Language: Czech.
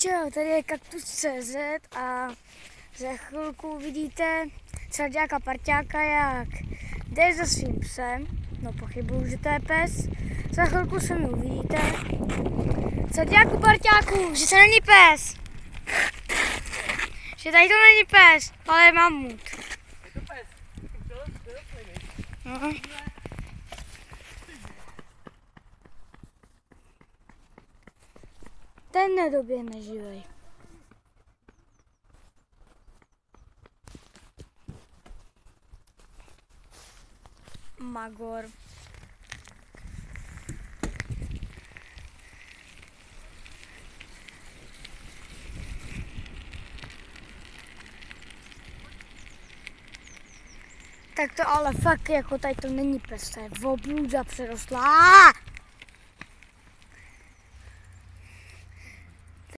Čau, tady je Kaktus.cz a za chvilku uvidíte Srďáka Parťáka, jak jde za svým psem. No, pochybuju, že to je pes. Za chvilku se mi uvidíte. Srďáku Parťáku, že to není pes. Že tady to není pes, ale je mamut. Je to pes. Aha. Ten nedoběhne živej. Magor. Tak to ale fakt jako tady to není pes, to je oblůda přerostlá.